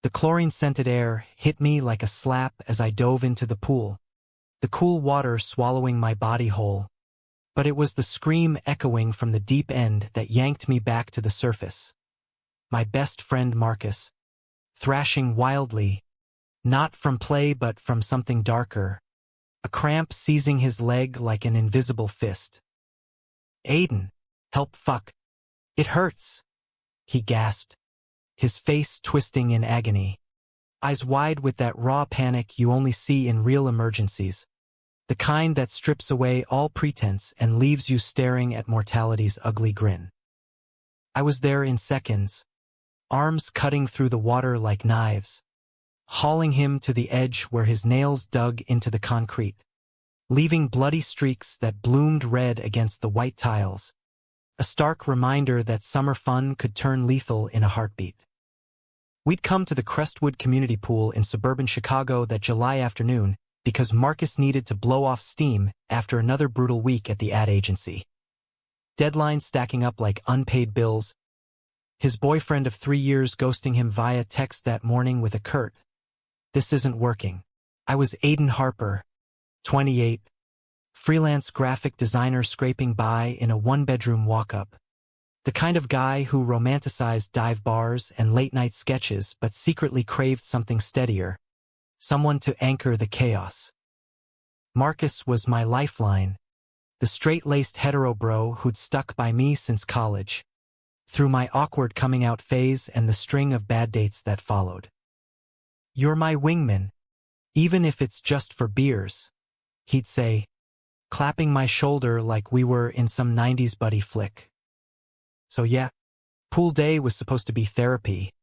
The chlorine-scented air hit me like a slap as I dove into the pool, the cool water swallowing my body whole. But it was the scream echoing from the deep end that yanked me back to the surface. My best friend Marcus, thrashing wildly, not from play but from something darker, a cramp seizing his leg like an invisible fist. "Aiden, help fuck. It hurts," he gasped, his face twisting in agony, eyes wide with that raw panic you only see in real emergencies, the kind that strips away all pretense and leaves you staring at mortality's ugly grin. I was there in seconds, arms cutting through the water like knives, hauling him to the edge where his nails dug into the concrete, leaving bloody streaks that bloomed red against the white tiles, a stark reminder that summer fun could turn lethal in a heartbeat. We'd come to the Crestwood Community Pool in suburban Chicago that July afternoon because Marcus needed to blow off steam after another brutal week at the ad agency. Deadlines stacking up like unpaid bills, his boyfriend of 3 years ghosting him via text that morning with a curt, "This isn't working." I was Aiden Harper, 28, freelance graphic designer scraping by in a one-bedroom walk-up. The kind of guy who romanticized dive bars and late-night sketches but secretly craved something steadier, someone to anchor the chaos. Marcus was my lifeline, the straight-laced hetero bro who'd stuck by me since college, through my awkward coming-out phase and the string of bad dates that followed. "You're my wingman, even if it's just for beers," he'd say, clapping my shoulder like we were in some 90s buddy flick. So yeah, pool day was supposed to be therapy,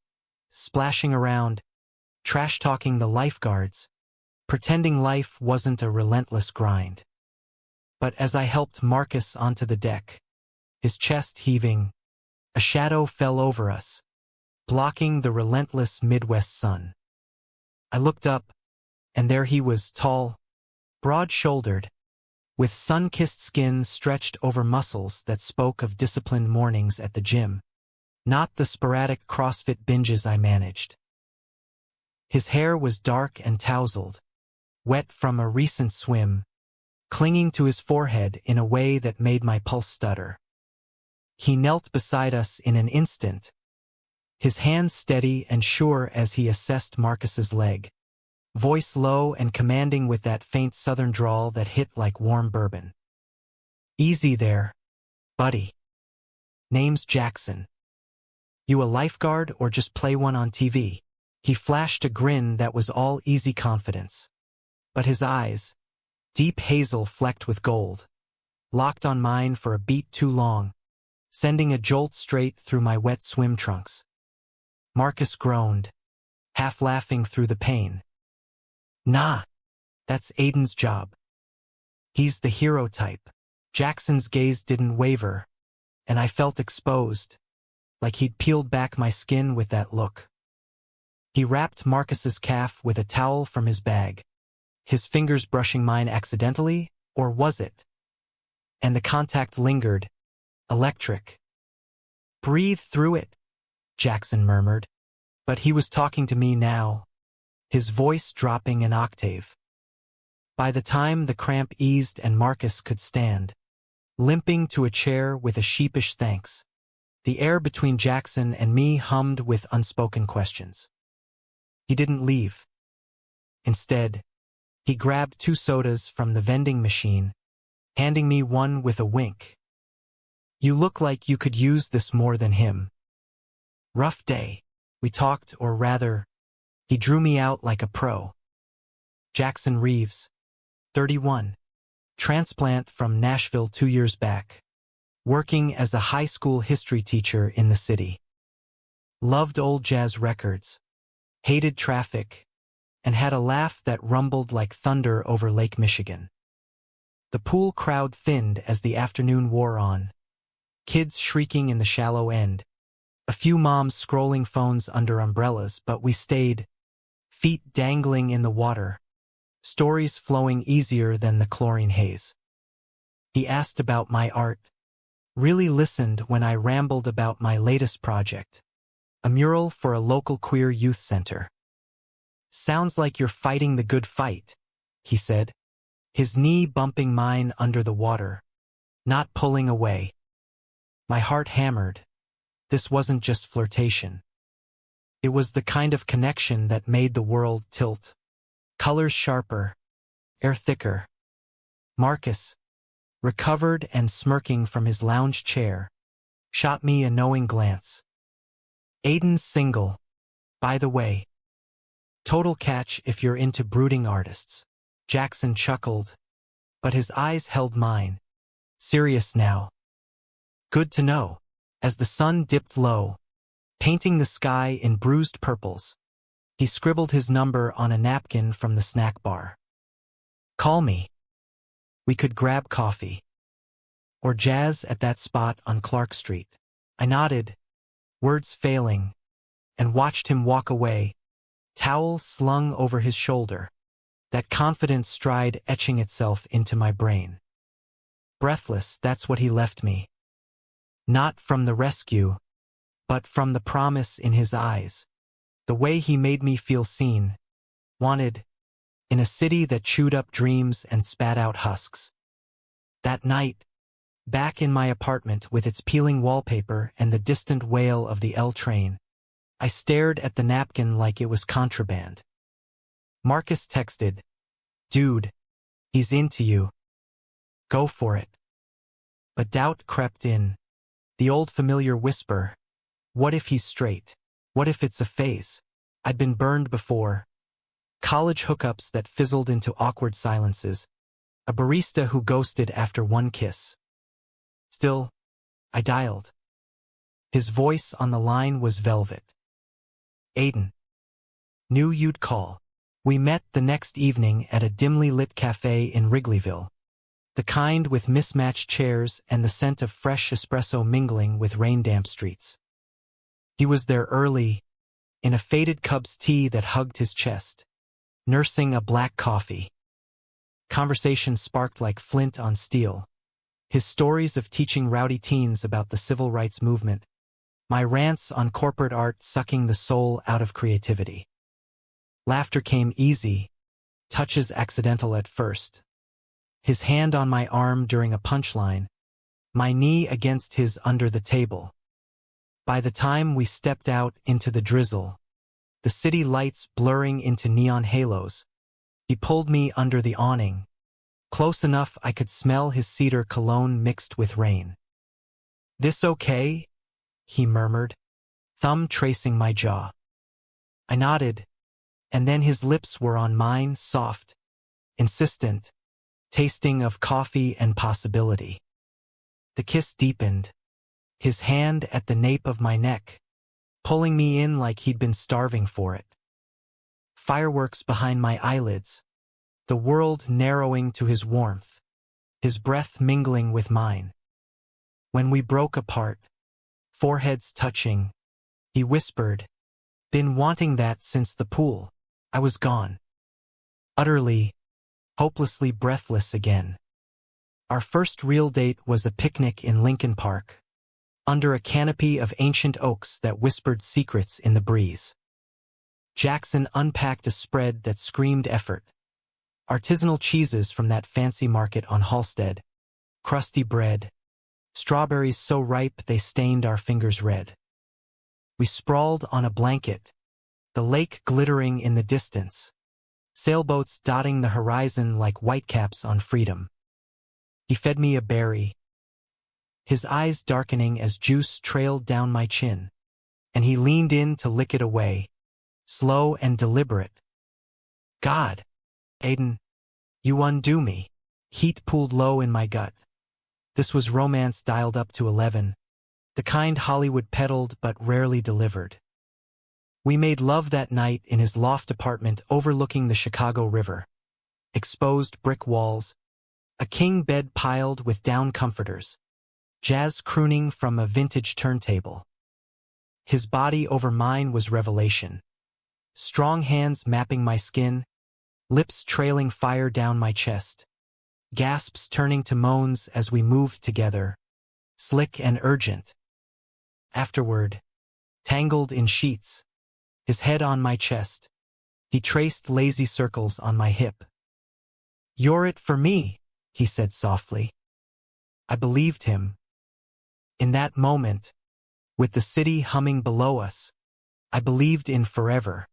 splashing around, trash-talking the lifeguards, pretending life wasn't a relentless grind. But as I helped Marcus onto the deck, his chest heaving, a shadow fell over us, blocking the relentless Midwest sun. I looked up, and there he was, tall, broad-shouldered, with sun-kissed skin stretched over muscles that spoke of disciplined mornings at the gym, not the sporadic CrossFit binges I managed. His hair was dark and tousled, wet from a recent swim, clinging to his forehead in a way that made my pulse stutter. He knelt beside us in an instant, his hands steady and sure as he assessed Marcus's leg, voice low and commanding with that faint southern drawl that hit like warm bourbon. "Easy there, buddy. Name's Jackson. You a lifeguard or just play one on TV?" He flashed a grin that was all easy confidence. But his eyes, deep hazel flecked with gold, locked on mine for a beat too long, sending a jolt straight through my wet swim trunks. Marcus groaned, half laughing through the pain. "Nah, that's Aiden's job. He's the hero type." Jackson's gaze didn't waver, and I felt exposed, like he'd peeled back my skin with that look. He wrapped Marcus's calf with a towel from his bag, his fingers brushing mine accidentally, or was it? And the contact lingered, electric. "Breathe through it," Jackson murmured, but he was talking to me now, his voice dropping an octave. By the time the cramp eased and Marcus could stand, limping to a chair with a sheepish thanks, the air between Jackson and me hummed with unspoken questions. He didn't leave. Instead, he grabbed 2 sodas from the vending machine, handing me one with a wink. "You look like you could use this more than him." Rough day. We talked, or rather, he drew me out like a pro. Jackson Reeves, 31, transplant from Nashville 2 years back, working as a high school history teacher in the city. Loved old jazz records, hated traffic, and had a laugh that rumbled like thunder over Lake Michigan. The pool crowd thinned as the afternoon wore on, kids shrieking in the shallow end, a few moms scrolling phones under umbrellas, but we stayed, feet dangling in the water, stories flowing easier than the chlorine haze. He asked about my art, really listened when I rambled about my latest project, A mural for a local queer youth center. Sounds like you're fighting the good fight, he said, his knee bumping mine under the water, not pulling away. My heart hammered. This wasn't just flirtation. It was the kind of connection that made the world tilt. Colors sharper, air thicker. Marcus, recovered and smirking from his lounge chair, shot me a knowing glance. Aiden's single, by the way. Total catch if you're into brooding artists. Jackson chuckled, but his eyes held mine. Serious now. Good to know. As the sun dipped low, painting the sky in bruised purples, he scribbled his number on a napkin from the snack bar. Call me. We could grab coffee. Or jazz at that spot on Clark Street. I nodded, words failing, and watched him walk away, towel slung over his shoulder, that confident stride etching itself into my brain. Breathless, that's what he left me. Not from the rescue, but from the promise in his eyes. The way he made me feel seen, wanted, in a city that chewed up dreams and spat out husks. That night, back in my apartment with its peeling wallpaper and the distant wail of the L train, I stared at the napkin like it was contraband. Marcus texted, "Dude, he's into you. Go for it." But doubt crept in. The old familiar whisper, what if he's straight? What if it's a phase? I'd been burned before. College hookups that fizzled into awkward silences. A barista who ghosted after one kiss. Still, I dialed. His voice on the line was velvet. Aiden. Knew you'd call. We met the next evening at a dimly lit cafe in Wrigleyville. The kind with mismatched chairs and the scent of fresh espresso mingling with rain-damp streets. He was there early, in a faded Cubs tee that hugged his chest, nursing a black coffee. Conversation sparked like flint on steel. His stories of teaching rowdy teens about the civil rights movement, my rants on corporate art sucking the soul out of creativity. Laughter came easy, touches accidental at first. His hand on my arm during a punchline, my knee against his under the table. By the time we stepped out into the drizzle, the city lights blurring into neon halos, he pulled me under the awning, close enough I could smell his cedar cologne mixed with rain. "This okay?" he murmured, thumb tracing my jaw. I nodded, and then his lips were on mine, soft, insistent, tasting of coffee and possibility. The kiss deepened, his hand at the nape of my neck, pulling me in like he'd been starving for it. Fireworks behind my eyelids, the world narrowing to his warmth, his breath mingling with mine. When we broke apart, foreheads touching, he whispered, "Been wanting that since the pool." I was gone. Utterly, hopelessly breathless again. Our first real date was a picnic in Lincoln Park, under a canopy of ancient oaks that whispered secrets in the breeze. Jackson unpacked a spread that screamed effort. Artisanal cheeses from that fancy market on Halsted, crusty bread, strawberries so ripe they stained our fingers red. We sprawled on a blanket, the lake glittering in the distance, sailboats dotting the horizon like whitecaps on freedom. He fed me a berry, his eyes darkening as juice trailed down my chin, and he leaned in to lick it away, slow and deliberate. "God, Aiden, you undo me." Heat pooled low in my gut. This was romance dialed up to 11, the kind Hollywood peddled but rarely delivered. We made love that night in his loft apartment overlooking the Chicago River. Exposed brick walls, a king bed piled with down comforters, jazz crooning from a vintage turntable. His body over mine was revelation. Strong hands mapping my skin, lips trailing fire down my chest, gasps turning to moans as we moved together, slick and urgent. Afterward, tangled in sheets, his head on my chest. He traced lazy circles on my hip. "You're it for me," he said softly. I believed him. In that moment, with the city humming below us, I believed in forever.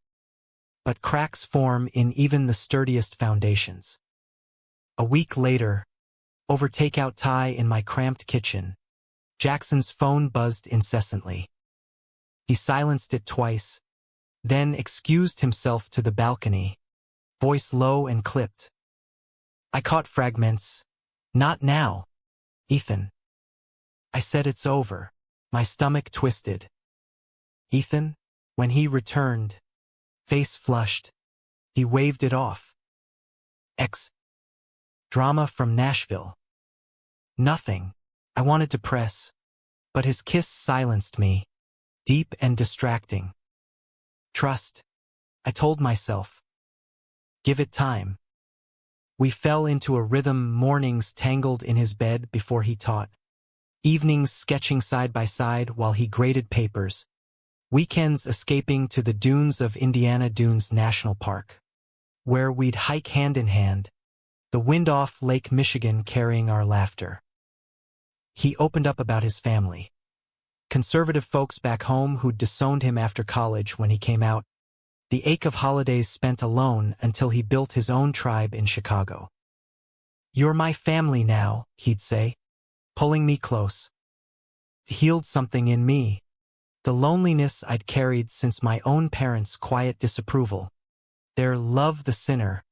But cracks form in even the sturdiest foundations. A week later, over takeout tie in my cramped kitchen, Jackson's phone buzzed incessantly. He silenced it twice, then excused himself to the balcony, voice low and clipped. I caught fragments. "Not now, Ethan." I said, "It's over." My stomach twisted. "Ethan?" When he returned, face flushed, he waved it off. Drama from Nashville. Nothing. I wanted to press, but his kiss silenced me, deep and distracting. "Trust," I told myself. "Give it time." We fell into a rhythm, mornings tangled in his bed before he taught, evenings sketching side by side while he graded papers, weekends escaping to the dunes of Indiana Dunes National Park, where we'd hike hand in hand, the wind off Lake Michigan carrying our laughter. He opened up about his family. Conservative folks back home who'd disowned him after college when he came out, the ache of holidays spent alone until he built his own tribe in Chicago. "You're my family now," he'd say, pulling me close. It healed something in me, the loneliness I'd carried since my own parents' quiet disapproval, their love the sinner,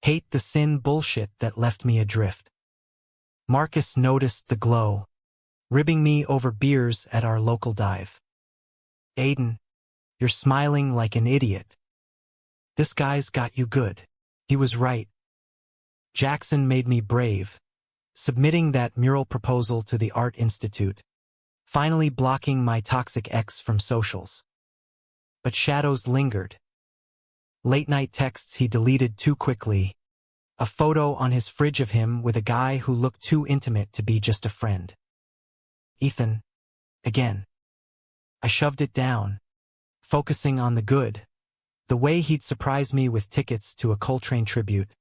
hate the sin bullshit that left me adrift. Marcus noticed the glow, ribbing me over beers at our local dive. "Aiden, you're smiling like an idiot. This guy's got you good." He was right. Jackson made me brave, submitting that mural proposal to the Art Institute, finally blocking my toxic ex from socials. But shadows lingered. Late-night texts he deleted too quickly, a photo on his fridge of him with a guy who looked too intimate to be just a friend. "Ethan," again. I shoved it down, focusing on the good, the way he'd surprise me with tickets to a Coltrane tribute,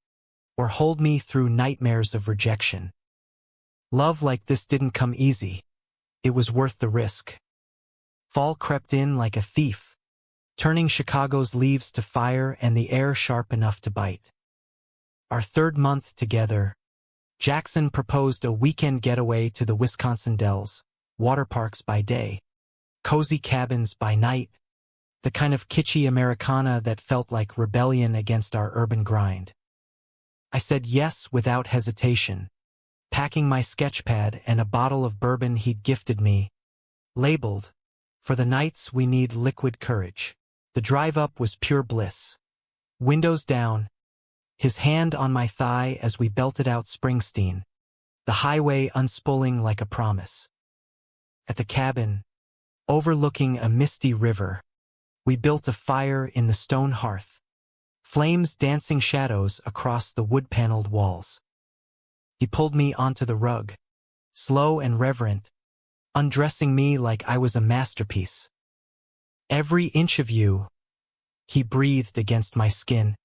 or hold me through nightmares of rejection. Love like this didn't come easy. It was worth the risk. Fall crept in like a thief, turning Chicago's leaves to fire and the air sharp enough to bite. Our third month together, Jackson proposed a weekend getaway to the Wisconsin Dells, water parks by day, cozy cabins by night, the kind of kitschy Americana that felt like rebellion against our urban grind. I said yes without hesitation, packing my sketchpad and a bottle of bourbon he'd gifted me, labeled, "For the nights we need liquid courage." The drive up was pure bliss. Windows down, his hand on my thigh as we belted out Springsteen, the highway unspooling like a promise. At the cabin, overlooking a misty river, we built a fire in the stone hearth, flames dancing shadows across the wood-paneled walls. He pulled me onto the rug, slow and reverent, undressing me like I was a masterpiece. "Every inch of you," he breathed against my skin,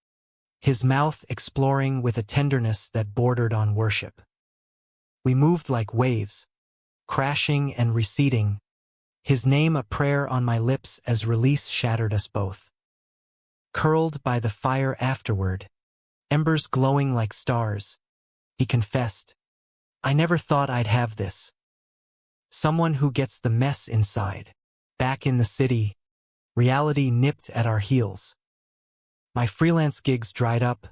his mouth exploring with a tenderness that bordered on worship. We moved like waves, crashing and receding, his name a prayer on my lips as release shattered us both. Curled by the fire afterward, embers glowing like stars, he confessed, "I never thought I'd have this." Someone who gets the mess inside. Back in the city, reality nipped at our heels. My freelance gigs dried up,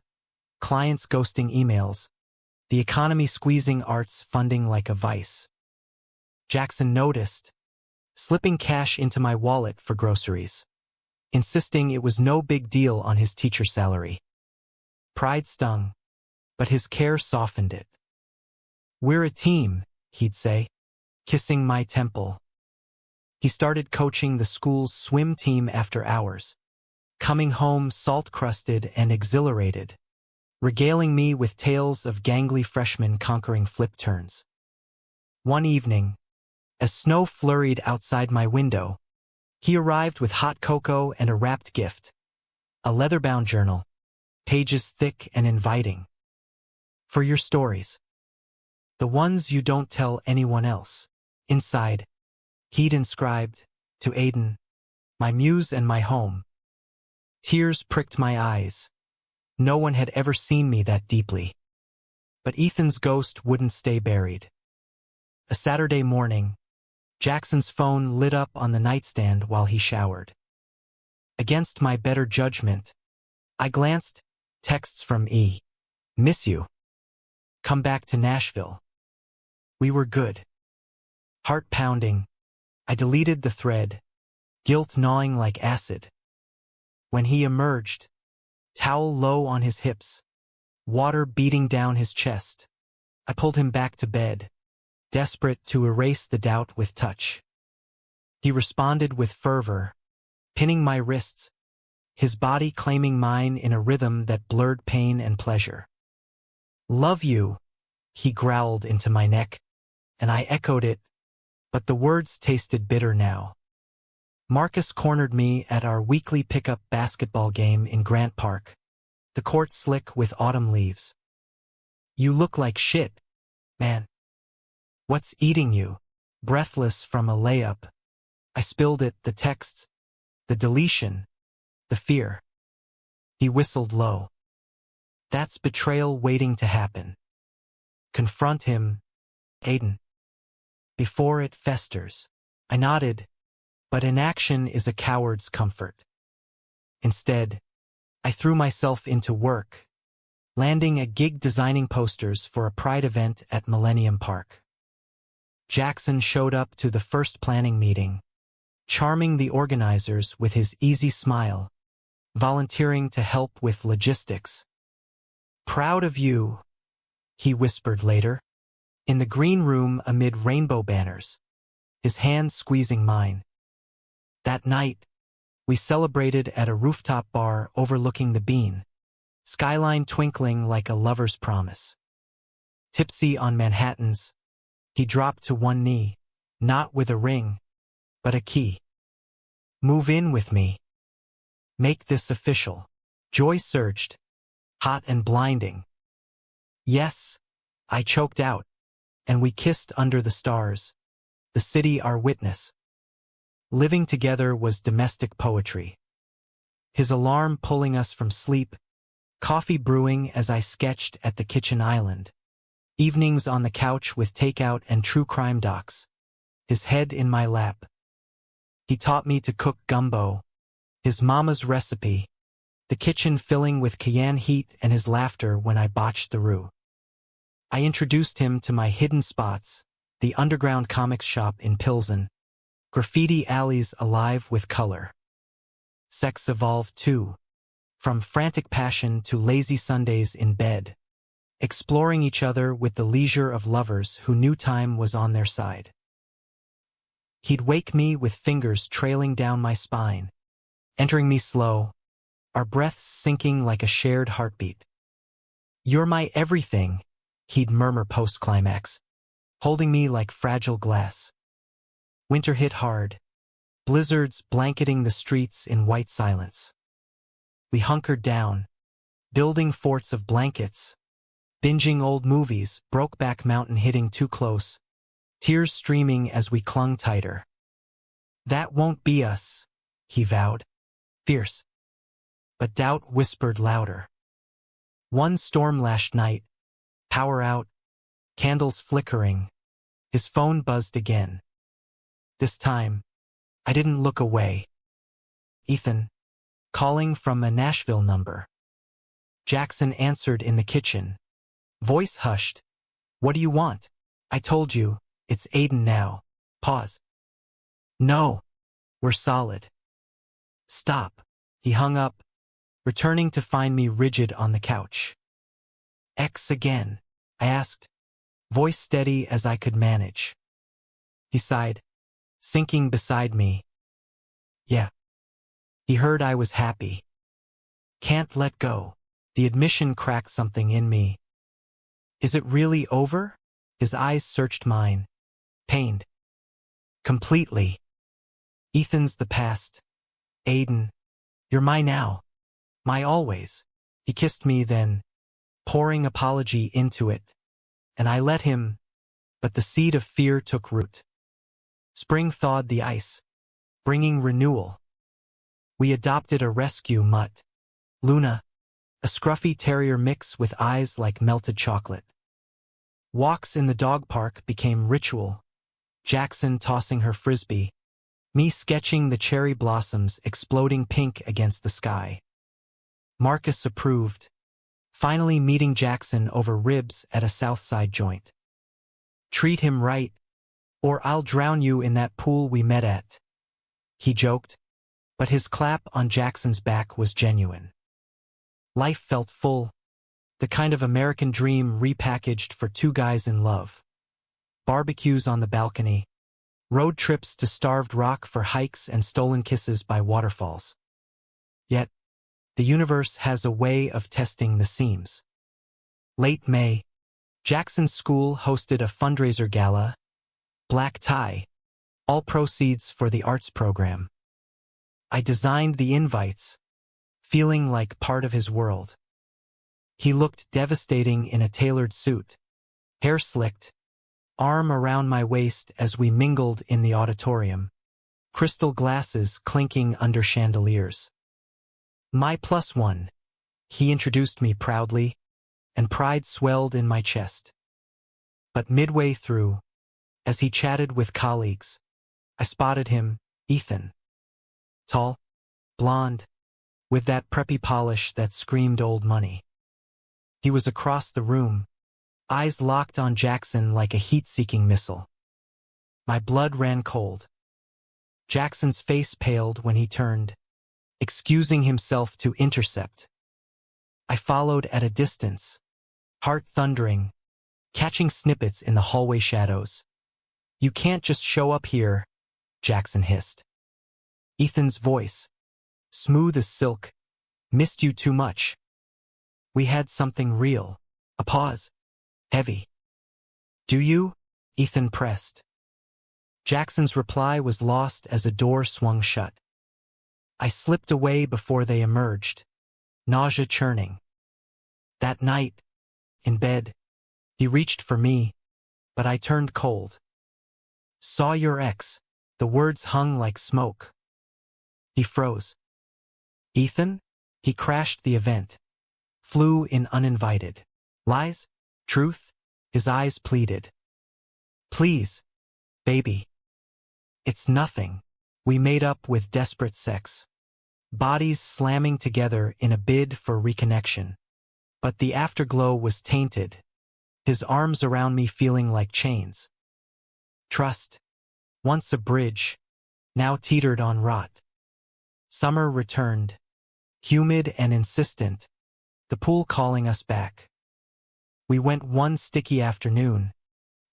clients ghosting emails, the economy squeezing arts funding like a vice. Jackson noticed, slipping cash into my wallet for groceries, insisting it was no big deal on his teacher salary. Pride stung, but his care softened it. "We're a team," he'd say, kissing my temple. He started coaching the school's swim team after hours, coming home salt-crusted and exhilarated, regaling me with tales of gangly freshmen conquering flip turns. One evening, as snow flurried outside my window, He arrived with hot cocoa and a wrapped gift. A leather-bound journal, pages thick and inviting. For your stories. The ones you don't tell anyone else. Inside, he'd inscribed, to Aiden, my muse and my home. Tears pricked my eyes. No one had ever seen me that deeply. But Ethan's ghost wouldn't stay buried. A Saturday morning, Jackson's phone lit up on the nightstand while he showered. Against my better judgment, I glanced. Texts from E. Miss you. Come back to Nashville. We were good. Heart pounding, I deleted the thread, guilt gnawing like acid. When he emerged, towel low on his hips, water beating down his chest, I pulled him back to bed, desperate to erase the doubt with touch. He responded with fervor, pinning my wrists, his body claiming mine in a rhythm that blurred pain and pleasure. Love you, he growled into my neck, and I echoed it, but the words tasted bitter now. Marcus cornered me at our weekly pickup basketball game in Grant Park, the court slick with autumn leaves. You look like shit, man. What's eating you? Breathless from a layup. I spilled it, the texts, the deletion, the fear. He whistled low. That's betrayal waiting to happen. Confront him, Aiden. Before it festers. I nodded, but inaction is a coward's comfort. Instead, I threw myself into work, landing a gig designing posters for a pride event at Millennium Park. Jackson showed up to the first planning meeting, charming the organizers with his easy smile, volunteering to help with logistics. Proud of you, he whispered later, in the green room amid rainbow banners, his hand squeezing mine. That night, we celebrated at a rooftop bar overlooking the Bean, skyline twinkling like a lover's promise. Tipsy on Manhattans, he dropped to one knee, not with a ring, but a key. Move in with me. Make this official. Joy surged, hot and blinding. Yes, I choked out, and we kissed under the stars, the city our witness. Living together was domestic poetry. His alarm pulling us from sleep, coffee brewing as I sketched at the kitchen island, evenings on the couch with takeout and true crime docs, his head in my lap. He taught me to cook gumbo, his mama's recipe, the kitchen filling with cayenne heat and his laughter when I botched the roux. I introduced him to my hidden spots, the underground comics shop in Pilsen, graffiti alleys alive with color. Sex evolved too, from frantic passion to lazy Sundays in bed, exploring each other with the leisure of lovers who knew time was on their side. He'd wake me with fingers trailing down my spine, entering me slow, our breaths sinking like a shared heartbeat. You're my everything, he'd murmur post-climax, holding me like fragile glass. Winter hit hard, blizzards blanketing the streets in white silence. We hunkered down, building forts of blankets, binging old movies, Brokeback Mountain hitting too close, tears streaming as we clung tighter. That won't be us, he vowed, fierce. But doubt whispered louder. One storm-lashed night, power out, candles flickering, his phone buzzed again. This time, I didn't look away. Ethan, calling from a Nashville number. Jackson answered in the kitchen. Voice hushed. What do you want? I told you, it's Aiden now. Pause. No, we're solid. Stop. He hung up, returning to find me rigid on the couch. X again, I asked, voice steady as I could manage. He sighed, sinking beside me. Yeah. He heard I was happy. Can't let go. The admission cracked something in me. Is it really over? His eyes searched mine, pained. Completely. Ethan's the past. Aiden, you're my now. My always. He kissed me then, pouring apology into it, and I let him, but the seed of fear took root. Spring thawed the ice, bringing renewal. We adopted a rescue mutt, Luna, a scruffy terrier mix with eyes like melted chocolate. Walks in the dog park became ritual, Jackson tossing her frisbee, me sketching the cherry blossoms exploding pink against the sky. Marcus approved, finally meeting Jackson over ribs at a Southside joint. Treat him right, or I'll drown you in that pool we met at, he joked, but his clap on Jackson's back was genuine. Life felt full, the kind of American dream repackaged for two guys in love. Barbecues on the balcony, road trips to Starved Rock for hikes and stolen kisses by waterfalls. Yet, the universe has a way of testing the seams. Late May, Jackson's school hosted a fundraiser gala, black tie, all proceeds for the arts program. I designed the invites, feeling like part of his world. He looked devastating in a tailored suit, hair slicked, arm around my waist as we mingled in the auditorium, crystal glasses clinking under chandeliers. My +1, he introduced me proudly, and pride swelled in my chest. But midway through, as he chatted with colleagues, I spotted him, Ethan. Tall, blonde, with that preppy polish that screamed old money. He was across the room, eyes locked on Jackson like a heat-seeking missile. My blood ran cold. Jackson's face paled when he turned, excusing himself to intercept. I followed at a distance, heart thundering, catching snippets in the hallway shadows. You can't just show up here, Jackson hissed. Ethan's voice, smooth as silk, missed you too much. We had something real. A pause. Heavy. Do you? Ethan pressed. Jackson's reply was lost as a door swung shut. I slipped away before they emerged, nausea churning. That night, in bed, he reached for me, but I turned cold. Saw your ex, the words hung like smoke. He froze. Ethan? He crashed the event. Flew in uninvited. Lies? Truth? His eyes pleaded. Please, baby. It's nothing. We made up with desperate sex. Bodies slamming together in a bid for reconnection. But the afterglow was tainted, his arms around me feeling like chains. Trust, once a bridge, now teetered on rot. Summer returned, humid and insistent, the pool calling us back. We went one sticky afternoon,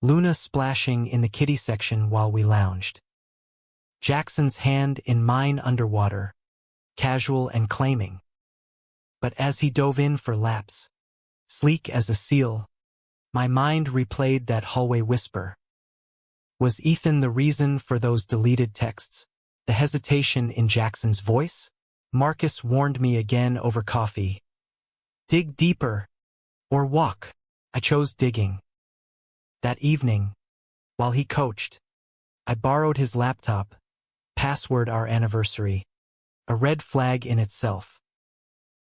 Luna splashing in the kiddie section while we lounged. Jackson's hand in mine underwater, casual and claiming. But as he dove in for laps, sleek as a seal, my mind replayed that hallway whisper. Was Ethan the reason for those deleted texts? The hesitation in Jackson's voice? Marcus warned me again over coffee. Dig deeper, or walk. I chose digging. That evening, while he coached, I borrowed his laptop, password our anniversary, a red flag in itself.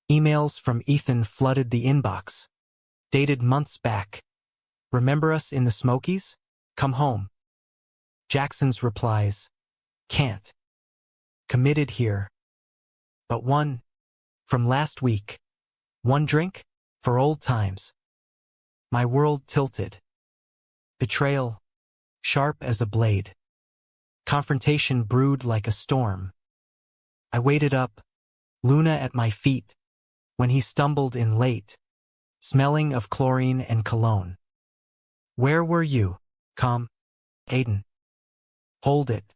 Emails from Ethan flooded the inbox, dated months back. Remember us in the Smokies? Come home. Jackson's replies, can't. Committed here. But one, from last week. One drink, for old times. My world tilted. Betrayal, sharp as a blade. Confrontation brewed like a storm. I waited up, Luna at my feet, when he stumbled in late, smelling of chlorine and cologne. Where were you? Calm. Aiden. Hold it.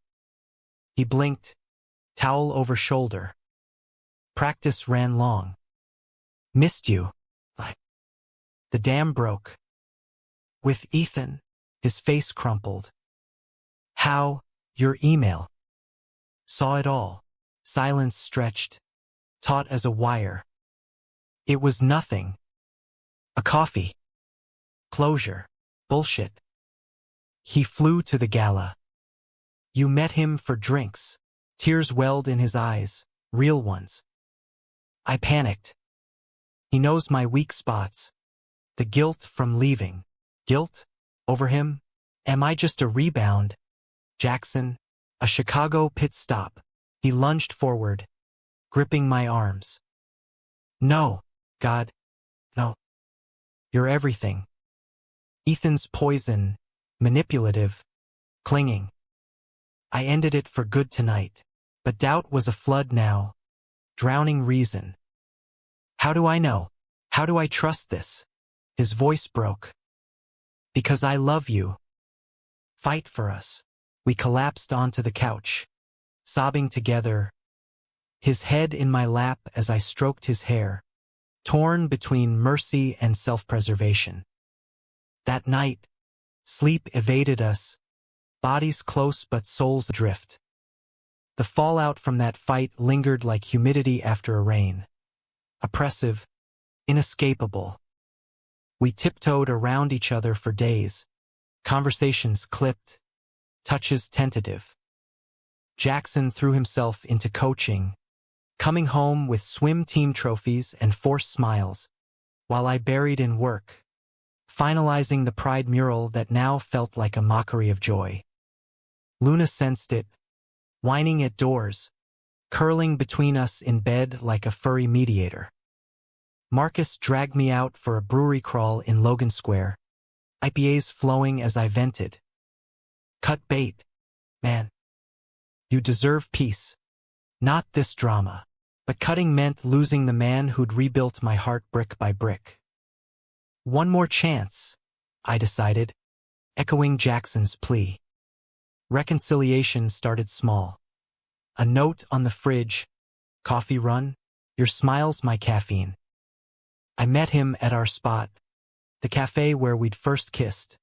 He blinked, towel over shoulder. Practice ran long. Missed you. The dam broke. With Ethan, his face crumpled. How? Your email. saw it all. Silence stretched, taut as a wire. It was nothing. A coffee. Closure. Bullshit. He flew to the gala. You met him for drinks. Tears welled in his eyes, real ones. I panicked. He knows my weak spots. The guilt from leaving. Guilt? Over him? Am I just a rebound? Jackson, a Chicago pit stop. He lunged forward, gripping my arms. No, God, no. You're everything. Ethan's poison, manipulative, clinging. I ended it for good tonight, but doubt was a flood now, drowning reason. How do I know? How do I trust this? His voice broke. Because I love you. Fight for us. We collapsed onto the couch, sobbing together, his head in my lap as I stroked his hair, torn between mercy and self-preservation. That night, sleep evaded us, bodies close but souls adrift. The fallout from that fight lingered like humidity after a rain. Oppressive, inescapable. We tiptoed around each other for days, conversations clipped, touches tentative. Jackson threw himself into coaching, coming home with swim team trophies and forced smiles, while I buried in work, finalizing the pride mural that now felt like a mockery of joy. Luna sensed it, whining at doors, curling between us in bed like a furry mediator. Marcus dragged me out for a brewery crawl in Logan Square, IPAs flowing as I vented. Cut bait, man. You deserve peace. Not this drama. But cutting meant losing the man who'd rebuilt my heart brick by brick. One more chance, I decided, echoing Jackson's plea. Reconciliation started small. A note on the fridge, coffee run, your smile's my caffeine. I met him at our spot, the cafe where we'd first kissed,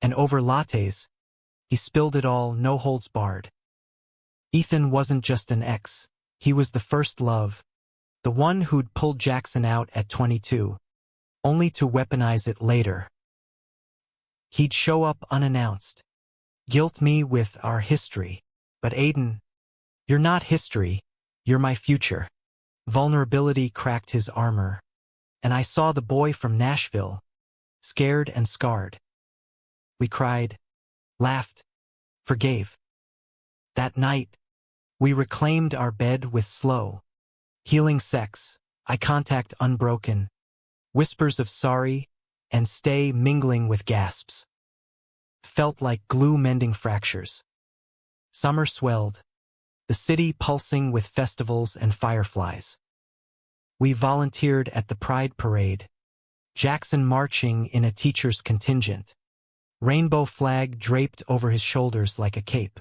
and over lattes, he spilled it all, no holds barred. Ethan wasn't just an ex, he was the first love, the one who'd pulled Jackson out at 22, only to weaponize it later. He'd show up unannounced, guilt me with our history, but Aiden, you're not history, you're my future. Vulnerability cracked his armor, and I saw the boy from Nashville, scared and scarred. We cried, laughed, forgave. That night, we reclaimed our bed with slow, healing sex, eye contact unbroken, whispers of sorry, and stay mingling with gasps. Felt like glue mending fractures. Summer swelled, the city pulsing with festivals and fireflies. We volunteered at the Pride Parade, Jackson marching in a teacher's contingent, rainbow flag draped over his shoulders like a cape.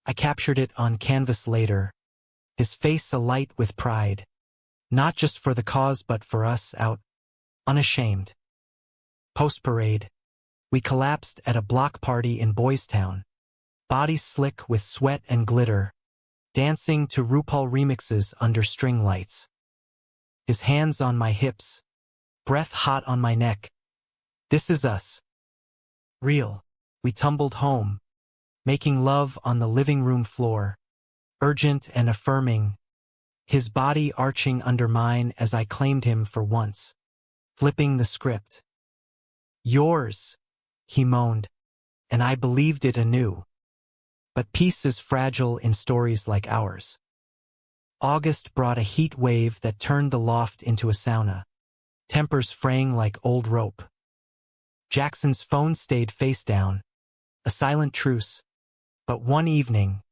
I captured it on canvas later, his face alight with pride, not just for the cause but for us out, unashamed. Post-parade, we collapsed at a block party in Boys Town, bodies slick with sweat and glitter, dancing to RuPaul remixes under string lights. His hands on my hips, breath hot on my neck. This is us. Real. We tumbled home, making love on the living room floor, urgent and affirming, his body arching under mine as I claimed him for once, flipping the script. Yours, he moaned, and I believed it anew. But peace is fragile in stories like ours. August brought a heat wave that turned the loft into a sauna, tempers fraying like old rope. Jackson's phone stayed face down, a silent truce, but one evening,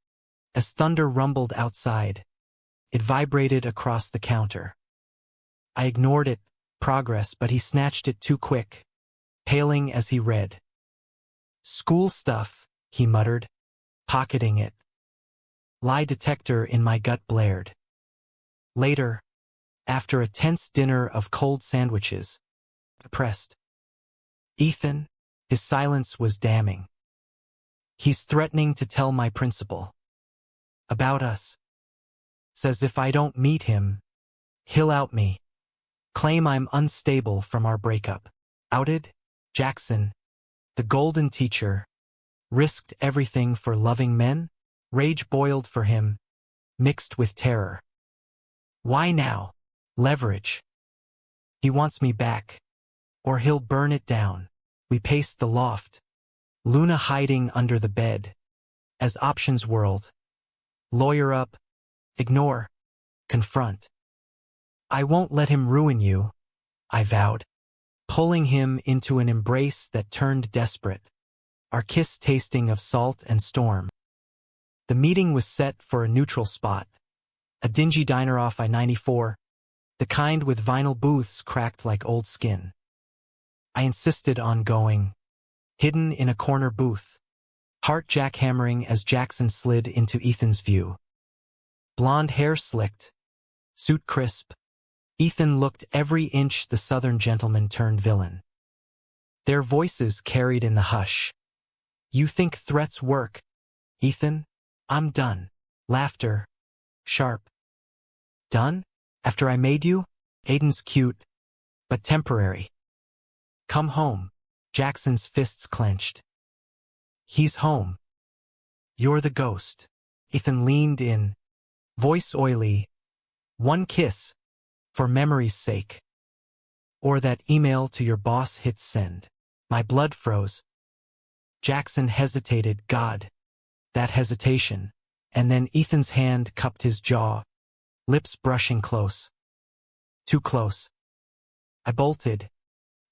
as thunder rumbled outside, it vibrated across the counter. I ignored it, progress, but he snatched it too quick, paling as he read. School stuff, he muttered, pocketing it. Lie detector in my gut blared. Later, after a tense dinner of cold sandwiches, depressed. Ethan, his silence was damning. He's threatening to tell my principal. About us. Says if I don't meet him, he'll out me. Claim I'm unstable from our breakup. Outed? Jackson, the golden teacher, risked everything for loving men? Rage boiled for him, mixed with terror. Why now? Leverage. He wants me back, or he'll burn it down. We paced the loft, Luna hiding under the bed, as options whirled. Lawyer up, ignore, confront. I won't let him ruin you, I vowed, pulling him into an embrace that turned desperate, our kiss tasting of salt and storm. The meeting was set for a neutral spot, a dingy diner off I-94, the kind with vinyl booths cracked like old skin. I insisted on going, hidden in a corner booth, heart jackhammering as Jackson slid into Ethan's view. Blonde hair slicked, suit crisp, Ethan looked every inch the southern gentleman turned villain. Their voices carried in the hush. You think threats work, Ethan? I'm done. Laughter. Sharp. Done? After I made you? Aiden's cute, but temporary. Come home. Jackson's fists clenched. He's home. You're the ghost. Ethan leaned in, voice oily. One kiss, for memory's sake. Or that email to your boss hit send. My blood froze. Jackson hesitated. God. That hesitation. And then Ethan's hand cupped his jaw, lips brushing close. Too close. I bolted,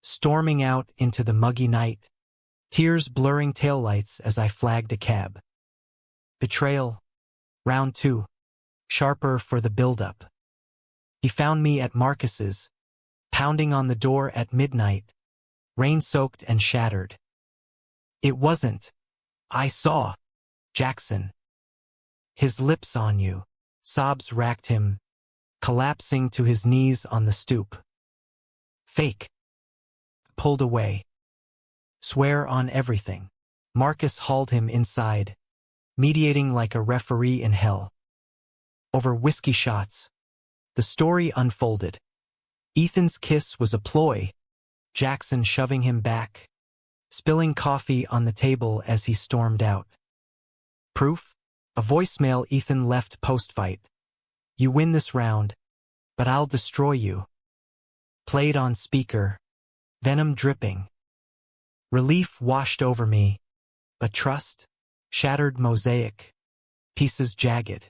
storming out into the muggy night, tears blurring taillights as I flagged a cab. Betrayal. Round 2. Sharper for the build-up. He found me at Marcus's, pounding on the door at midnight, rain-soaked and shattered. It wasn't. I saw. Jackson. His lips on you. Sobs racked him, collapsing to his knees on the stoop. Fake. Pulled away. Swear on everything. Marcus hauled him inside, mediating like a referee in hell. Over whiskey shots, the story unfolded. Ethan's kiss was a ploy, Jackson shoving him back, spilling coffee on the table as he stormed out. Proof? A voicemail Ethan left post-fight. You win this round, but I'll destroy you. Played on speaker, venom dripping. Relief washed over me, but trust? Shattered mosaic, pieces jagged.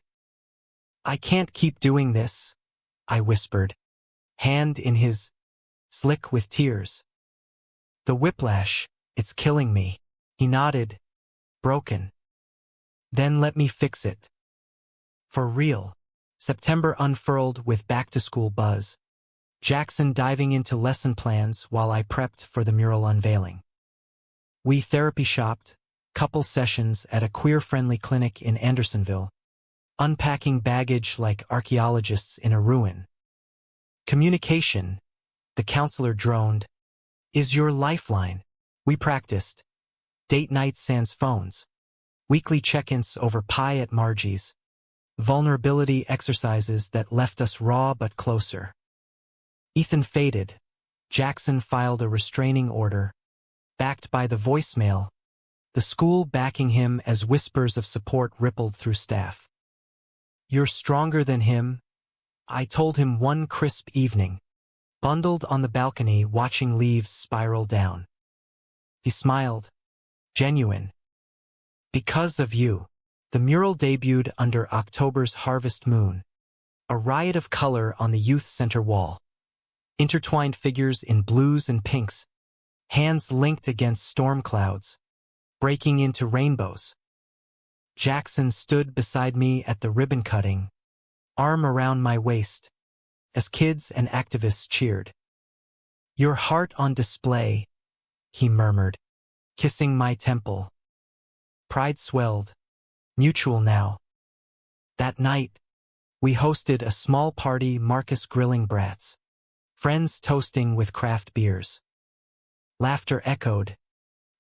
I can't keep doing this, I whispered, hand in his, slick with tears. The whiplash, it's killing me. He nodded, broken. Then let me fix it. For real. September unfurled with back-to-school buzz. Jackson diving into lesson plans while I prepped for the mural unveiling. We therapy shopped, couple sessions at a queer-friendly clinic in Andersonville, unpacking baggage like archaeologists in a ruin. Communication, the counselor droned, is your lifeline. We practiced. Date nights sans phones. Weekly check-ins over pie at Margie's. Vulnerability exercises that left us raw but closer. Ethan faded. Jackson filed a restraining order, backed by the voicemail, the school backing him as whispers of support rippled through staff. You're stronger than him, I told him one crisp evening, bundled on the balcony watching leaves spiral down. He smiled. Genuine. Because of you. The mural debuted under October's harvest moon, a riot of color on the youth center wall. Intertwined figures in blues and pinks, hands linked against storm clouds, breaking into rainbows. Jackson stood beside me at the ribbon cutting, arm around my waist, as kids and activists cheered. Your heart on display, he murmured, kissing my temple. Pride swelled. Mutual now. That night, we hosted a small party, Marcus grilling brats, friends toasting with craft beers. Laughter echoed,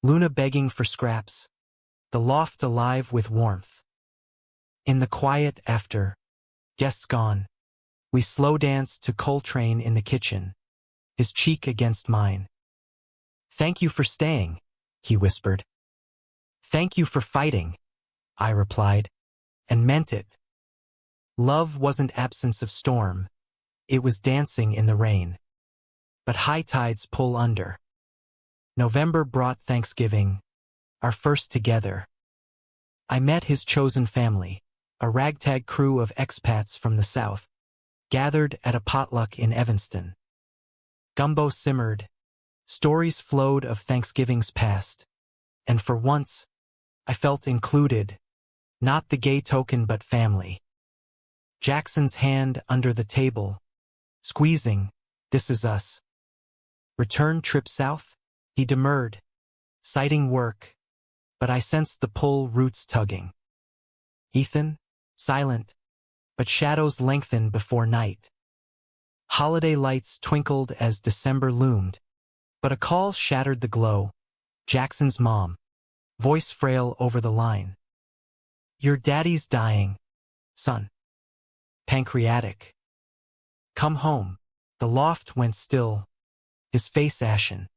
Luna begging for scraps, the loft alive with warmth. In the quiet after, guests gone, we slow danced to Coltrane in the kitchen, his cheek against mine. "Thank you for staying," he whispered. "Thank you for fighting," I replied, and meant it. Love wasn't absence of storm, it was dancing in the rain. But high tides pull under. November brought Thanksgiving, our first together. I met his chosen family, a ragtag crew of expats from the South, gathered at a potluck in Evanston. Gumbo simmered, stories flowed of Thanksgivings past, and for once, I felt included, not the gay token but family. Jackson's hand under the table, squeezing, "This is us." "Return trip south?" He demurred, citing work, but I sensed the pull roots tugging. Ethan, silent, but shadows lengthened before night. Holiday lights twinkled as December loomed, but a call shattered the glow. Jackson's mom, voice frail over the line. "Your daddy's dying, son. Pancreatic. Come home." The loft went still, his face ashen.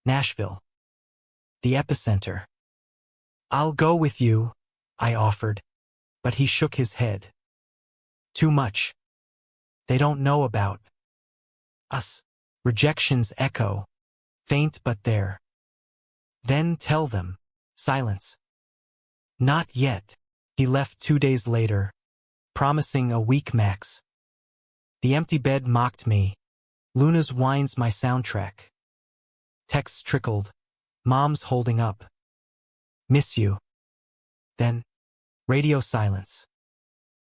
Nashville. The epicenter. "I'll go with you," I offered, but he shook his head. "Too much. They don't know about us." Rejection's echo, faint but there. "Then tell them." Silence. "Not yet." He left 2 days later, promising a week max. The empty bed mocked me. Luna's whine's my soundtrack. Texts trickled. Mom's holding up. "Miss you." Then, radio silence.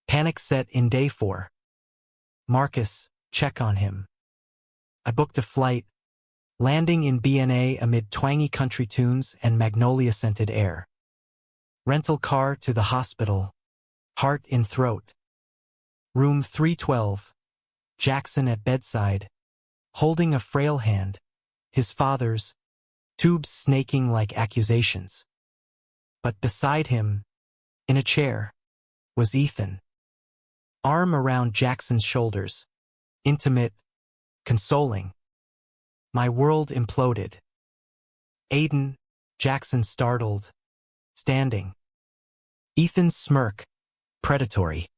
Panic set in day 4. "Marcus, check on him." I booked a flight, landing in BNA amid twangy country tunes and magnolia-scented air. Rental car to the hospital, heart in throat. Room 312. Jackson at bedside, holding a frail hand, his father's, tubes snaking like accusations. But beside him, in a chair, was Ethan. Arm around Jackson's shoulders, intimate, consoling. My world imploded. "Aiden," Jackson startled, standing. Ethan's smirk, predatory.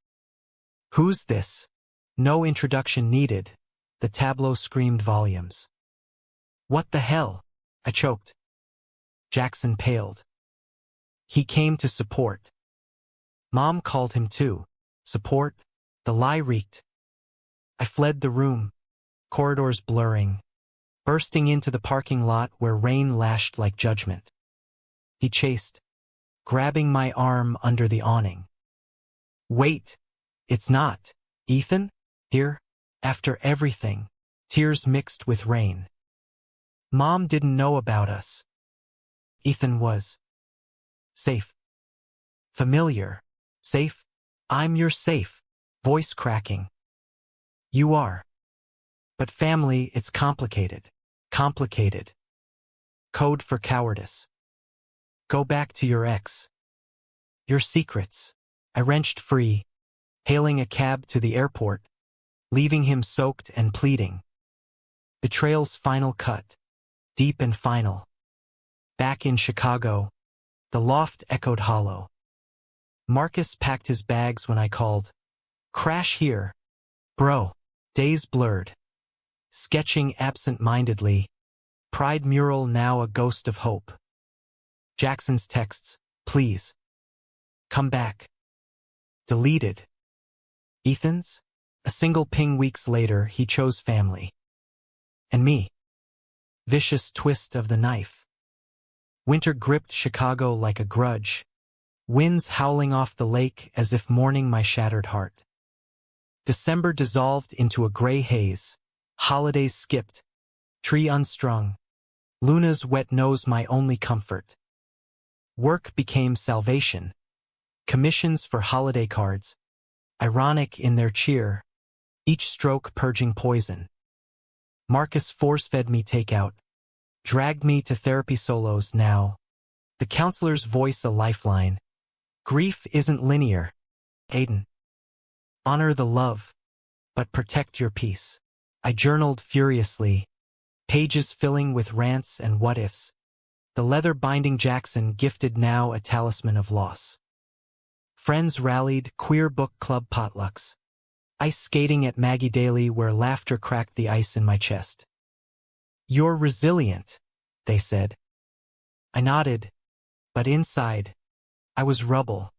"Who's this?" No introduction needed. The tableau screamed volumes. "What the hell?" I choked. Jackson paled. "He came to support." Mom called him too. Support? The lie reeked. I fled the room, corridors blurring, bursting into the parking lot where rain lashed like judgment. He chased, grabbing my arm under the awning. "Wait, it's not Ethan? Here? After everything?" Tears mixed with rain. Mom didn't know about us. Ethan was safe. Familiar. Safe? "I'm your safe." Voice cracking. "You are." But family, it's complicated. Complicated. Code for cowardice. Go back to your ex. Your secrets. I wrenched free, hailing a cab to the airport, leaving him soaked and pleading. Betrayal's final cut. Deep and final. Back in Chicago, the loft echoed hollow. Marcus packed his bags when I called. "Crash here, bro." Days blurred. Sketching absent-mindedly. Pride mural now a ghost of hope. Jackson's texts, "Please. Come back." Deleted. Ethan's? A single ping weeks later, he chose family. And me. Vicious twist of the knife. Winter gripped Chicago like a grudge. Winds howling off the lake as if mourning my shattered heart. December dissolved into a gray haze. Holidays skipped. Tree unstrung. Luna's wet nose my only comfort. Work became salvation. Commissions for holiday cards. Ironic in their cheer. Each stroke purging poison. Marcus force-fed me takeout. Dragged me to therapy solos now. The counselor's voice a lifeline. Grief isn't linear. Aiden. Honor the love, but protect your peace. I journaled furiously, pages filling with rants and what-ifs. The leather-binding Jackson gifted now a talisman of loss. Friends rallied, queer book club potlucks. Ice skating at Maggie Daly where laughter cracked the ice in my chest. You're resilient, they said. I nodded, but inside, I was rubble.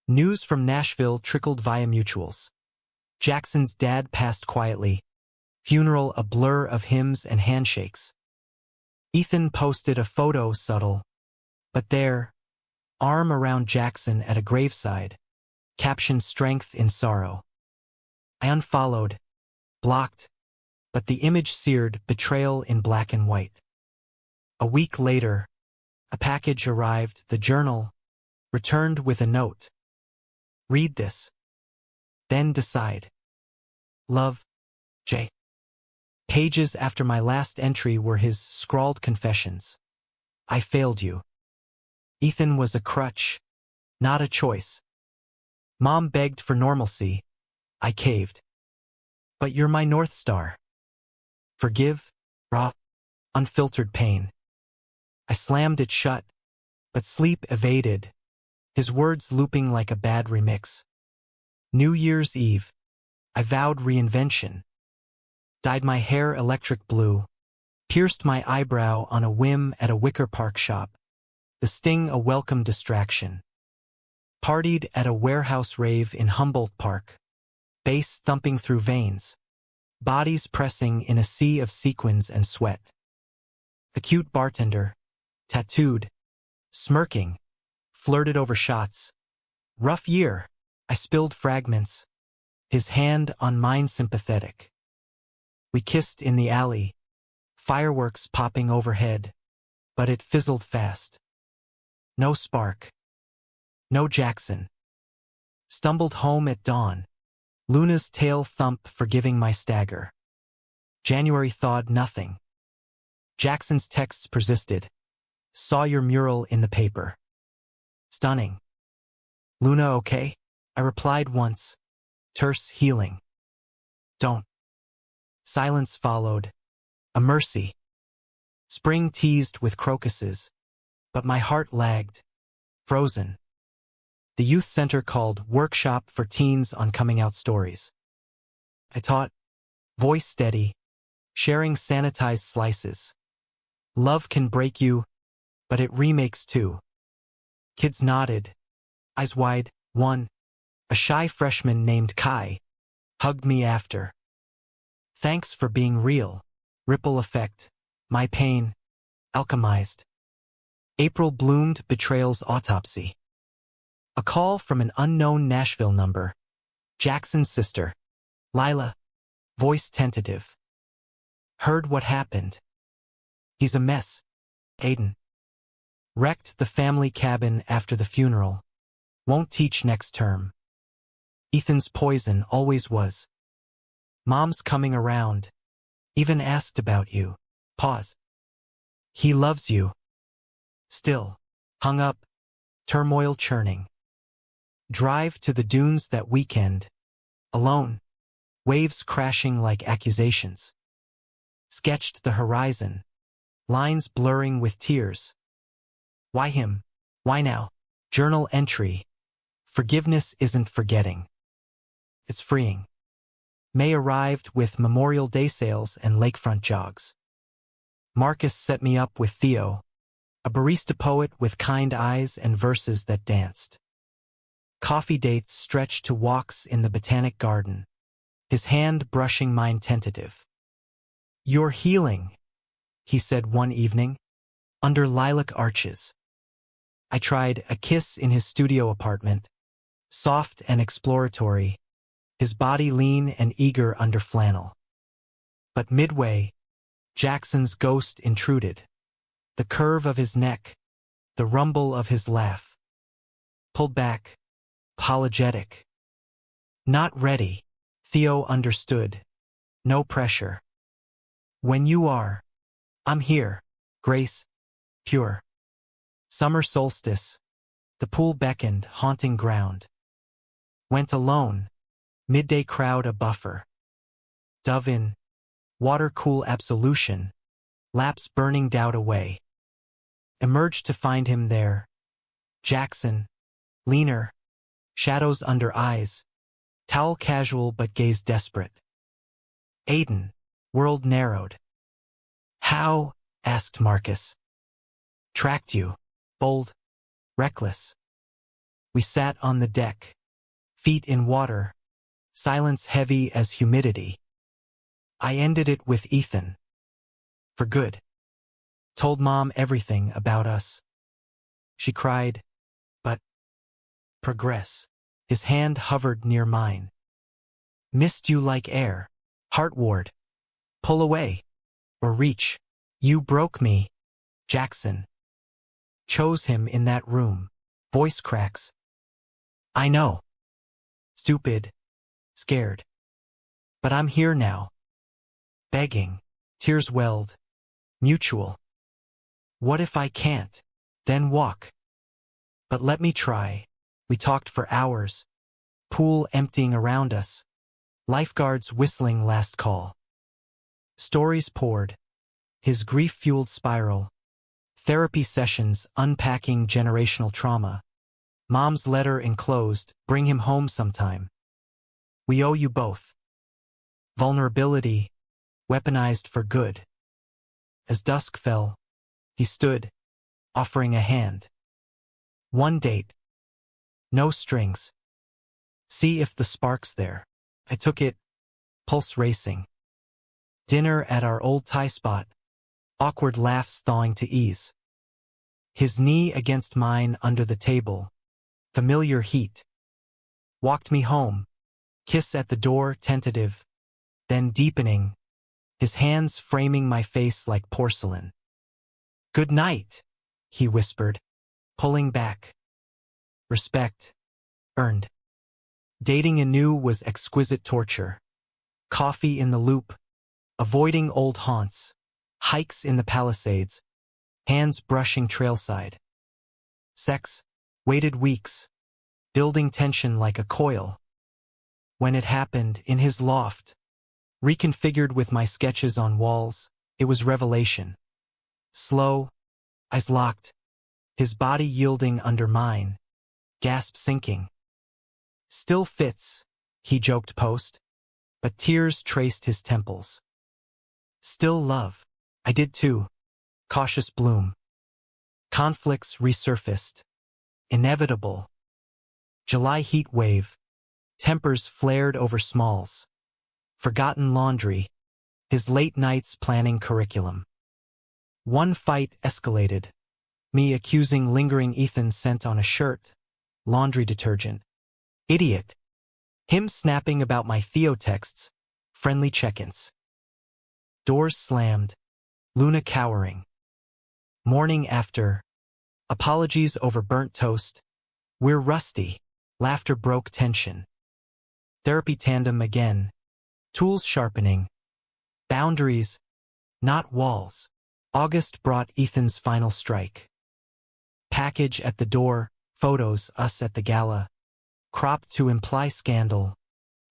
News from Nashville trickled via mutuals. Jackson's dad passed quietly, funeral a blur of hymns and handshakes. Ethan posted a photo subtle, but there, arm around Jackson at a graveside, caption strength in sorrow. I unfollowed, blocked, but the image seared betrayal in black and white. A week later, a package arrived, the journal, returned with a note. Read this. Then decide. Love, J. Pages after my last entry were his scrawled confessions. I failed you. Ethan was a crutch, not a choice. Mom begged for normalcy. I caved. But you're my North Star. Forgive, raw, unfiltered pain. I slammed it shut, but sleep evaded, his words looping like a bad remix. New Year's Eve, I vowed reinvention. Dyed my hair electric blue, pierced my eyebrow on a whim at a Wicker Park shop, the sting a welcome distraction. Partied at a warehouse rave in Humboldt Park, bass thumping through veins, bodies pressing in a sea of sequins and sweat. The cute bartender, tattooed, smirking, flirted over shots. Rough year, I spilled fragments, his hand on mine sympathetic. We kissed in the alley, fireworks popping overhead, but it fizzled fast. No spark. No Jackson. Stumbled home at dawn, Luna's tail thump forgiving my stagger. January thawed nothing. Jackson's texts persisted. Saw your mural in the paper. Stunning. Luna okay? I replied once. Terse healing. Don't. Silence followed. A mercy. Spring teased with crocuses, but my heart lagged. Frozen. The youth center called Workshop for Teens on Coming Out Stories. I taught, voice steady, sharing sanitized slices. Love can break you, but it remakes too. Kids nodded, eyes wide. One, a shy freshman named Kai, hugged me after. Thanks for being real. Ripple effect. My pain. Alchemized. April bloomed betrayal's autopsy. A call from an unknown Nashville number. Jackson's sister. Lila. Voice tentative. Heard what happened. He's a mess. Aiden. Wrecked the family cabin after the funeral. Won't teach next term. Ethan's poison always was. Mom's coming around. Even asked about you. Pause. He loves you. Still. Hung up. Turmoil churning. Drive to the dunes that weekend. Alone. Waves crashing like accusations. Sketched the horizon. Lines blurring with tears. Why him? Why now? Journal entry. Forgiveness isn't forgetting. It's freeing. May arrived with Memorial Day sales and lakefront jogs. Marcus set me up with Theo, a barista poet with kind eyes and verses that danced. Coffee dates stretched to walks in the botanic garden, his hand brushing mine tentative. You're healing, he said one evening, under lilac arches. I tried a kiss in his studio apartment, soft and exploratory, his body lean and eager under flannel. But midway, Jackson's ghost intruded. The curve of his neck, the rumble of his laugh. Pulled back, apologetic. Not ready, Theo understood. No pressure. When you are, I'm here, grace, pure. Summer solstice, the pool beckoned, haunting ground. Went alone. Midday crowd a buffer. Dove in. Water cool absolution. Lapse burning doubt away. Emerged to find him there. Jackson. Leaner. Shadows under eyes. Towel casual but gaze desperate. Aiden. World narrowed. How? Asked Marcus. Tracked you. Bold. Reckless. We sat on the deck. Feet in water. Silence heavy as humidity. I ended it with Ethan. For good. Told Mom everything about us. She cried. But. Progress. His hand hovered near mine. Missed you like air. Heart ward. Pull away. Or reach. You broke me. Jackson. Chose him in that room. Voice cracks. I know. Stupid. Scared. But I'm here now. Begging. Tears welled. Mutual. What if I can't? Then walk. But let me try. We talked for hours. Pool emptying around us. Lifeguards whistling last call. Stories poured. His grief-fueled spiral. Therapy sessions unpacking generational trauma. Mom's letter enclosed, bring him home sometime. We owe you both. Vulnerability, weaponized for good. As dusk fell, he stood, offering a hand. One date. No strings. See if the spark's there. I took it, pulse racing. Dinner at our old Thai spot. Awkward laughs thawing to ease. His knee against mine under the table. Familiar heat. Walked me home. Kiss at the door, tentative. Then deepening. His hands framing my face like porcelain. Good night, he whispered, pulling back. Respect. Earned. Dating anew was exquisite torture. Coffee in the loop. Avoiding old haunts. Hikes in the Palisades. Hands brushing trailside. Sex. Waited weeks. Building tension like a coil. When it happened, in his loft. Reconfigured with my sketches on walls, it was revelation. Slow. Eyes locked. His body yielding under mine. Gasp sinking. Still fits, he joked post. But tears traced his temples. Still love. I did too. Cautious bloom. Conflicts resurfaced. Inevitable. July heat wave. Tempers flared over smalls. Forgotten laundry. His late nights planning curriculum. One fight escalated. Me accusing lingering Ethan's scent on a shirt. Laundry detergent. Idiot. Him snapping about my Theo texts. Friendly check-ins. Doors slammed. Luna cowering. Morning after. Apologies over burnt toast. We're rusty. Laughter broke tension. Therapy tandem again. Tools sharpening. Boundaries. Not walls. August brought Ethan's final strike. Package at the door. Photos, us at the gala. Cropped to imply scandal.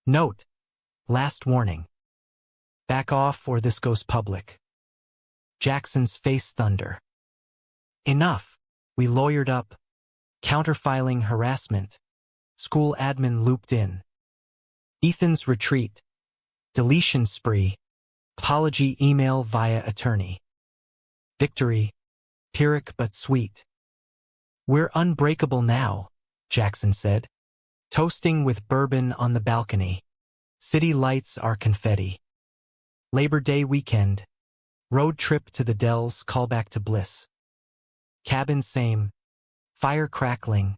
Note. Last warning. Back off or this goes public. Jackson's face thunder. Enough. We lawyered up. Counterfiling harassment. School admin looped in. Ethan's retreat. Deletion spree. Apology email via attorney. Victory. Pyrrhic but sweet. We're unbreakable now, Jackson said. Toasting with bourbon on the balcony. City lights are confetti. Labor Day weekend. Road trip to the Dells, callback to bliss. Cabin same. Fire crackling.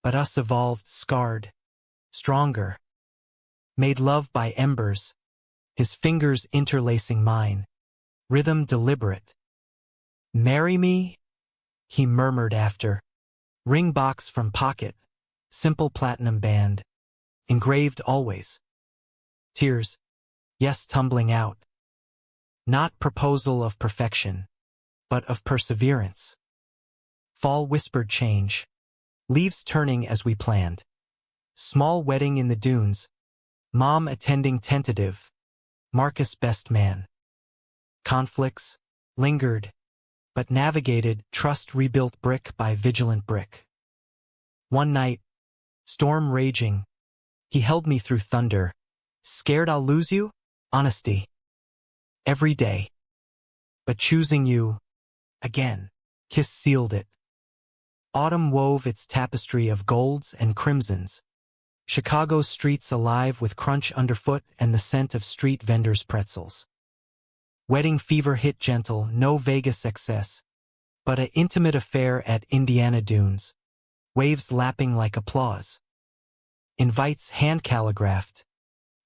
But us evolved, scarred. Stronger. Made love by embers. His fingers interlacing mine. Rhythm deliberate. Marry me? He murmured after. Ring box from pocket. Simple platinum band. Engraved always. Tears. Yes, tumbling out. Not proposal of perfection, but of perseverance. Fall whispered change. Leaves turning as we planned. Small wedding in the dunes. Mom attending tentative. Marcus best man. Conflicts. Lingered. But navigated, trust rebuilt brick by vigilant brick. One night. Storm raging. He held me through thunder. Scared I'll lose you? Honesty. Every day. But choosing you. Again. Kiss sealed it. Autumn wove its tapestry of golds and crimsons. Chicago's streets alive with crunch underfoot and the scent of street vendors' pretzels. Wedding fever hit gentle, no Vegas excess, but an intimate affair at Indiana Dunes. Waves lapping like applause. Invites hand calligraphed.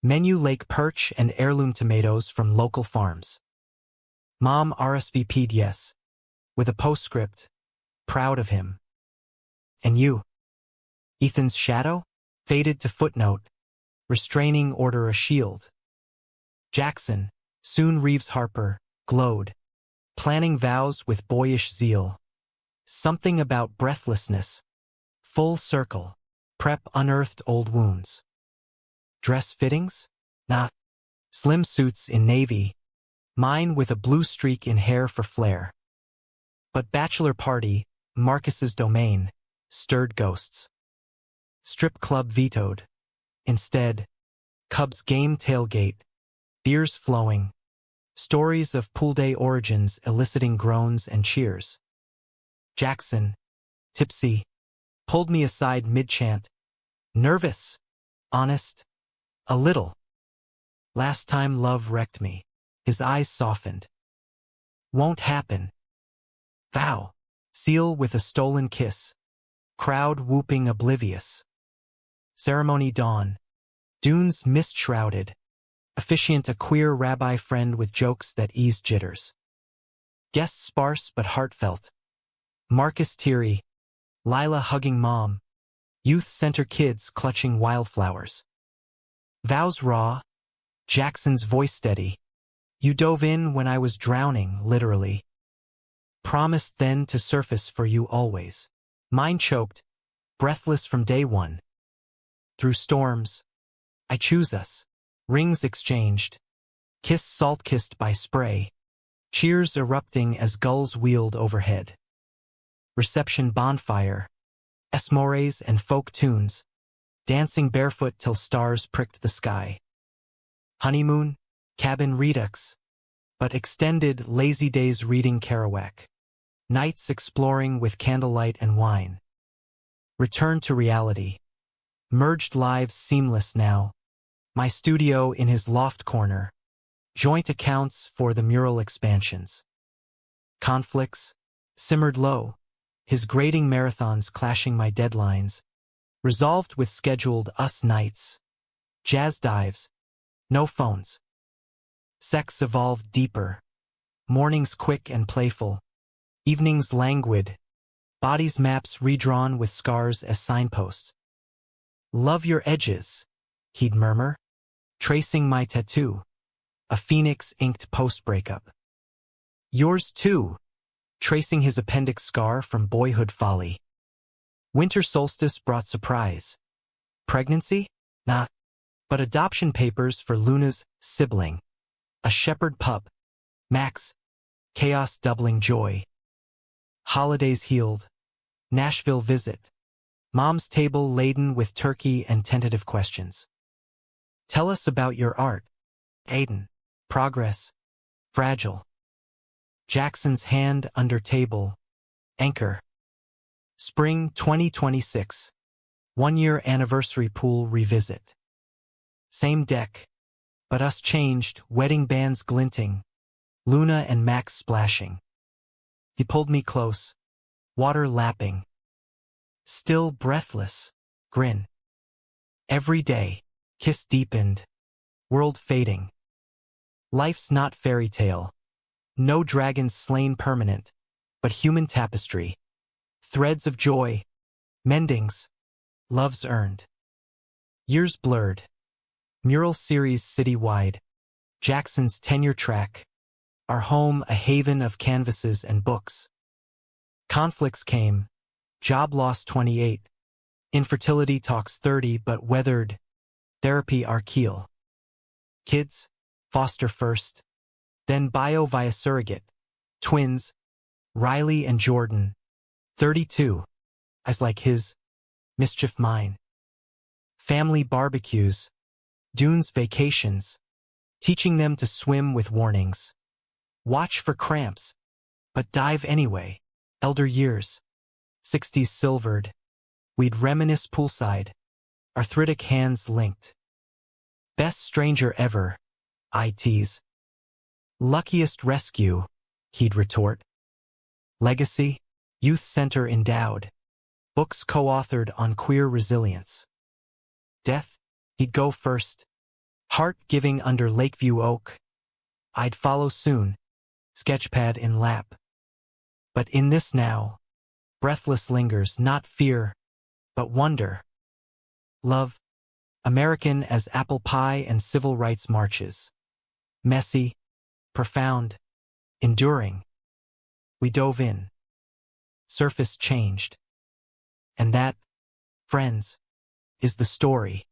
Menu lake perch and heirloom tomatoes from local farms. Mom RSVP'd yes. With a postscript. Proud of him. And you? Ethan's shadow? Faded to footnote. Restraining order a shield. Jackson, soon Reeves Harper, glowed. Planning vows with boyish zeal. Something about breathlessness. Full circle. Prep unearthed old wounds. Dress fittings? Nah. Slim suits in navy. Mine with a blue streak in hair for flair. But bachelor party, Marcus's domain, stirred ghosts. Strip club vetoed. Instead, Cubs game tailgate, beers flowing, stories of pool day origins eliciting groans and cheers. Jackson, tipsy, pulled me aside mid-chant. Nervous, honest, a little. Last time love wrecked me. His eyes softened. Won't happen. Vow, seal with a stolen kiss. Crowd whooping oblivious. Ceremony dawn. Dunes mist-shrouded. Officiant a queer rabbi friend with jokes that eased jitters. Guests sparse but heartfelt. Marcus teary. Lila hugging mom. Youth center kids clutching wildflowers. Vows raw. Jackson's voice steady. You dove in when I was drowning, literally. Promised then to surface for you always. Mine choked. Breathless from day one. Through storms. I choose us. Rings exchanged. Kiss salt-kissed by spray. Cheers erupting as gulls wheeled overhead. Reception bonfire. Esmores and folk tunes. Dancing barefoot till stars pricked the sky. Honeymoon. Cabin redux. But extended lazy days reading Kerouac. Nights exploring with candlelight and wine. Return to reality. Merged lives seamless now. My studio in his loft corner. Joint accounts for the mural expansions. Conflicts. Simmered low. His grading marathons clashing my deadlines. Resolved with scheduled us nights. Jazz dives. No phones. Sex evolved deeper. Mornings quick and playful. Evenings languid. Bodies maps redrawn with scars as signposts. Love your edges, he'd murmur, tracing my tattoo. A phoenix inked post-breakup. Yours too, tracing his appendix scar from boyhood folly. Winter solstice brought surprise. Pregnancy? Nah. But adoption papers for Luna's sibling. A shepherd pup. Max. Chaos doubling joy. Holidays healed. Nashville visit. Mom's table laden with turkey and tentative questions. Tell us about your art. Aiden. Progress. Fragile. Jackson's hand under table. Anchor. Spring 2026. 1-year anniversary pool revisit. Same deck. But us changed, wedding bands glinting. Luna and Max splashing. He pulled me close. Water lapping. Still breathless. Grin. Every day. Kiss deepened. World fading. Life's not fairy tale. No dragons slain permanent. But human tapestry. Threads of joy. Mendings. Loves earned. Years blurred. Mural series citywide. Jackson's tenure track. Our home a haven of canvases and books. Conflicts came. Job loss 28. Infertility talks 30 but weathered. Therapy our keel. Kids, foster first. Then bio via surrogate. Twins, Riley and Jordan. 32. As like his. Mischief mine. Family barbecues. Dunes vacations. Teaching them to swim with warnings. Watch for cramps. But dive anyway. Elder years. 60s silvered. We'd reminisce poolside. Arthritic hands linked. Best stranger ever. I tease. Luckiest rescue. He'd retort. Legacy. Youth Center endowed. Books co-authored on queer resilience. Death. He'd go first. Heart giving under Lakeview Oak. I'd follow soon. Sketchpad in lap. But in this now, breathless lingers not fear, but wonder. Love, American as apple pie and civil rights marches. Messy, profound, enduring. We dove in. Surface changed. And that, friends, is the story.